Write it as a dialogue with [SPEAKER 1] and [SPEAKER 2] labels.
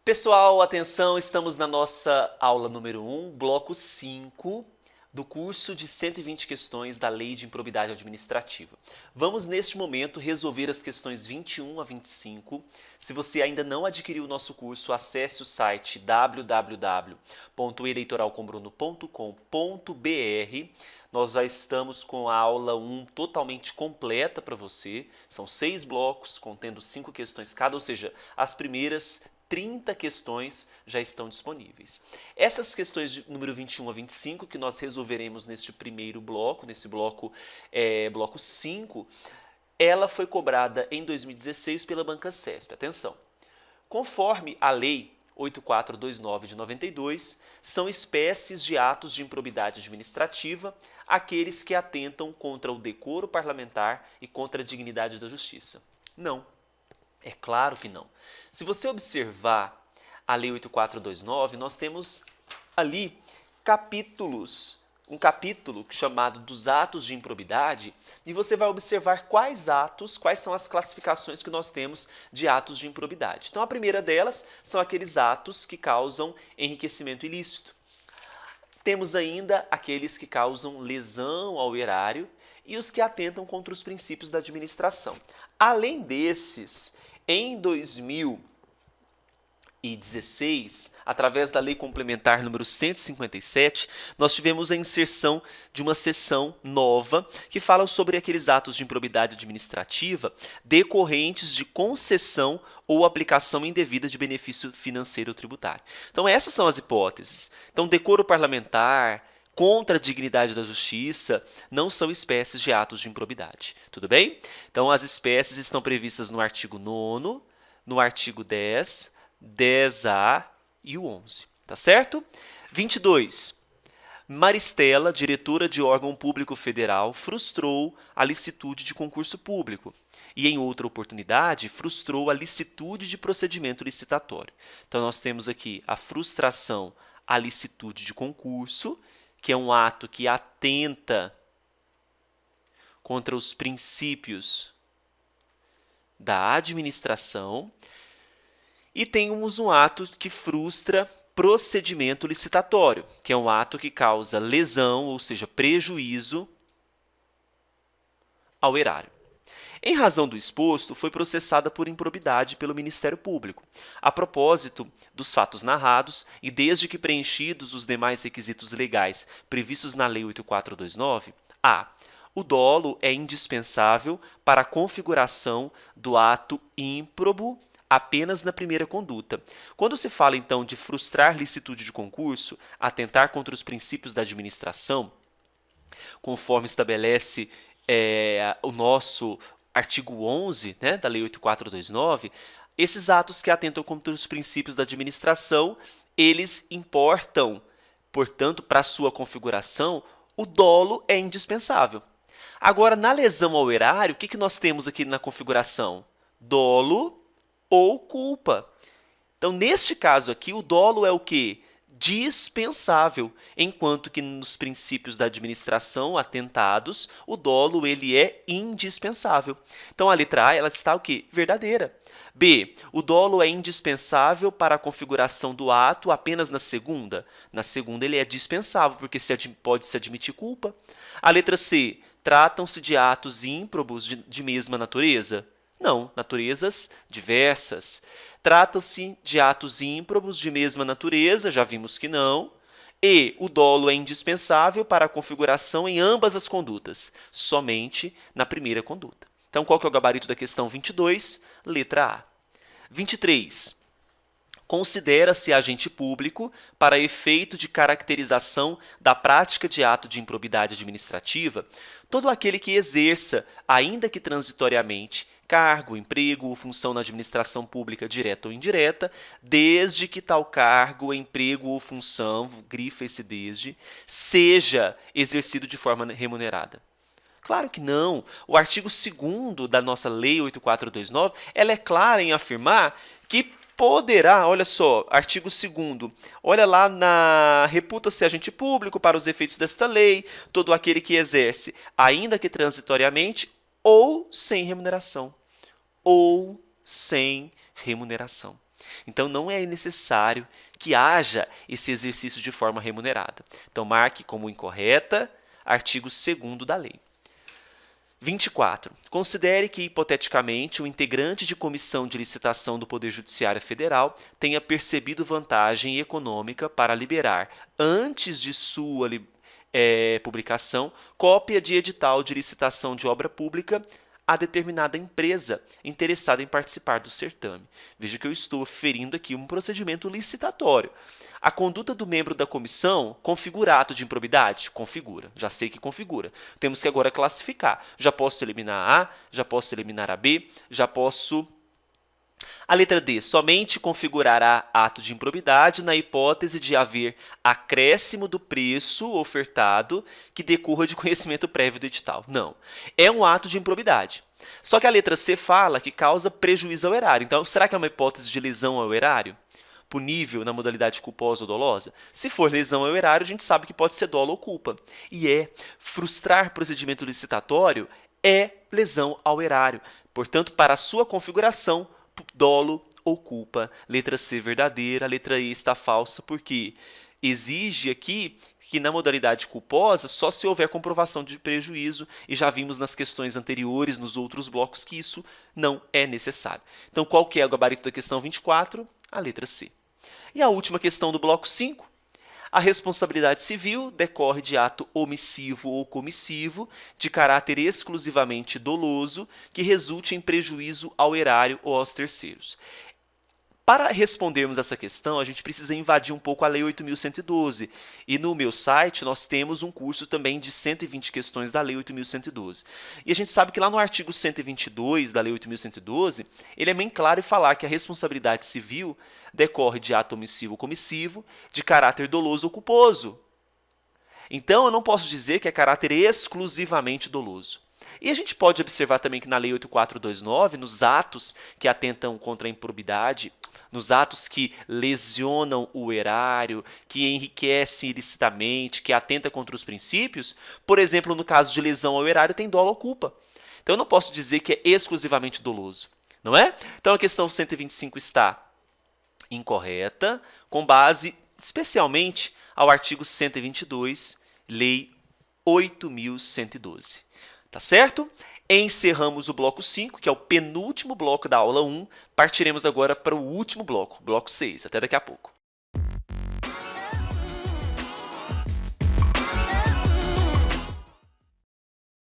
[SPEAKER 1] Pessoal, atenção, estamos na nossa aula número 1, bloco 5 do curso de 120 questões da Lei de Improbidade Administrativa. Vamos, neste momento, resolver as questões 21 a 25. Se você ainda não adquiriu o nosso curso, acesse o site www.eleitoralcombruno.com.br. Nós já estamos com a aula 1 totalmente completa para você. São 6 blocos, contendo 5 questões cada, ou seja, as primeiras 30 questões já estão disponíveis. Essas questões de número 21 a 25, que nós resolveremos neste primeiro bloco, nesse bloco 5, ela foi cobrada em 2016 pela Banca CESP. Atenção! Conforme a Lei 8429 de 92, são espécies de atos de improbidade administrativa aqueles que atentam contra o decoro parlamentar e contra a dignidade da justiça. Não. É claro que não. Se você observar a Lei 8429, nós temos ali capítulos, um capítulo chamado dos atos de improbidade, e você vai observar quais são as classificações que nós temos de atos de improbidade. Então, a primeira delas são aqueles atos que causam enriquecimento ilícito. Temos ainda aqueles que causam lesão ao erário e os que atentam contra os princípios da administração. Além desses, em 2016, através da Lei Complementar número 157, nós tivemos a inserção de uma seção nova que fala sobre aqueles atos de improbidade administrativa decorrentes de concessão ou aplicação indevida de benefício financeiro ou tributário. Então, essas são as hipóteses. Então, decoro parlamentar, contra a dignidade da justiça, não são espécies de atos de improbidade. Tudo bem? Então, as espécies estão previstas no artigo 9º, no artigo 10, 10A e o 11. Tá certo? 22. Maristela, diretora de órgão público federal, frustrou a licitude de concurso público e, em outra oportunidade, frustrou a licitude de procedimento licitatório. Então, nós temos aqui a frustração à licitude de concurso, que é um ato que atenta contra os princípios da administração, e temos um ato que frustra procedimento licitatório, que é um ato que causa lesão, ou seja, prejuízo ao erário. Em razão do exposto, foi processada por improbidade pelo Ministério Público. A propósito dos fatos narrados e desde que preenchidos os demais requisitos legais previstos na Lei 8429, a. O dolo é indispensável para a configuração do ato ímprobo apenas na primeira conduta. Quando se fala, então, de frustrar licitude de concurso, atentar contra os princípios da administração, conforme estabelece o nosso artigo 11, né, da Lei 8429, esses atos que atentam contra os princípios da administração, eles importam, portanto, para sua configuração, o dolo é indispensável. Agora, na lesão ao erário, o que nós temos aqui na configuração? Dolo ou culpa. Então, neste caso aqui, o dolo é o quê? Dispensável, enquanto que nos princípios da administração atentados, o dolo ele é indispensável. Então, a letra A ela está o quê? Verdadeira. B. O dolo é indispensável para a configuração do ato apenas na segunda? Na segunda ele é dispensável, porque pode-se admitir culpa. A letra C. Tratam-se de atos ímprobos de mesma natureza? Não, naturezas diversas. Tratam-se de atos ímprobos de mesma natureza, já vimos que não. E o dolo é indispensável para a configuração em ambas as condutas, somente na primeira conduta. Então, qual que é o gabarito da questão 22? Letra A. 23. Considera-se agente público para efeito de caracterização da prática de ato de improbidade administrativa todo aquele que exerça, ainda que transitoriamente, cargo, emprego ou função na administração pública direta ou indireta, desde que tal cargo, emprego ou função, grifa esse desde, seja exercido de forma remunerada. Claro que não. O artigo 2º da nossa Lei 8429, ela é clara em afirmar que poderá, olha só, artigo 2º, olha lá na reputa-se agente público para os efeitos desta lei, todo aquele que exerce, ainda que transitoriamente, ou sem remuneração. Ou sem remuneração. Então, não é necessário que haja esse exercício de forma remunerada. Então, marque como incorreta artigo 2º da lei. 24. Considere que, hipoteticamente, o integrante de comissão de licitação do Poder Judiciário Federal tenha percebido vantagem econômica para liberar, antes de sua publicação, cópia de edital de licitação de obra pública a determinada empresa interessada em participar do certame. Veja que eu estou ferindo aqui um procedimento licitatório. A conduta do membro da comissão configura ato de improbidade? Configura. Já sei que configura. Temos que agora classificar. Já posso eliminar A, já posso eliminar a B, já posso... A letra D, somente configurará ato de improbidade na hipótese de haver acréscimo do preço ofertado que decorra de conhecimento prévio do edital. Não, é um ato de improbidade. Só que a letra C fala que causa prejuízo ao erário. Então, será que é uma hipótese de lesão ao erário? Punível na modalidade culposa ou dolosa? Se for lesão ao erário, a gente sabe que pode ser dolo ou culpa. E frustrar procedimento licitatório é lesão ao erário. Portanto, para a sua configuração, dolo ou culpa. Letra C verdadeira, letra E está falsa, porque exige aqui que na modalidade culposa só se houver comprovação de prejuízo, e já vimos nas questões anteriores, nos outros blocos, que isso não é necessário. Então, qual que é o gabarito da questão 24? A letra C. E a última questão do bloco 5. A responsabilidade civil decorre de ato omissivo ou comissivo, de caráter exclusivamente doloso, que resulte em prejuízo ao erário ou aos terceiros. Para respondermos essa questão, a gente precisa invadir um pouco a Lei 8.112. E no meu site nós temos um curso também de 120 questões da Lei 8.112. E a gente sabe que lá no artigo 122 da Lei 8.112, ele é bem claro em falar que a responsabilidade civil decorre de ato omissivo ou comissivo, de caráter doloso ou culposo. Então, eu não posso dizer que é caráter exclusivamente doloso. E a gente pode observar também que na Lei 8.429, nos atos que atentam contra a improbidade, nos atos que lesionam o erário, que enriquecem ilicitamente, que atenta contra os princípios, por exemplo, no caso de lesão ao erário, tem dolo ou culpa. Então, eu não posso dizer que é exclusivamente doloso, não é? Então, a questão 125 está incorreta, com base especialmente ao artigo 122, Lei 8.112. Tá certo? Encerramos o bloco 5, que é o penúltimo bloco da aula 1. Partiremos agora para o último bloco, bloco 6. Até daqui a pouco.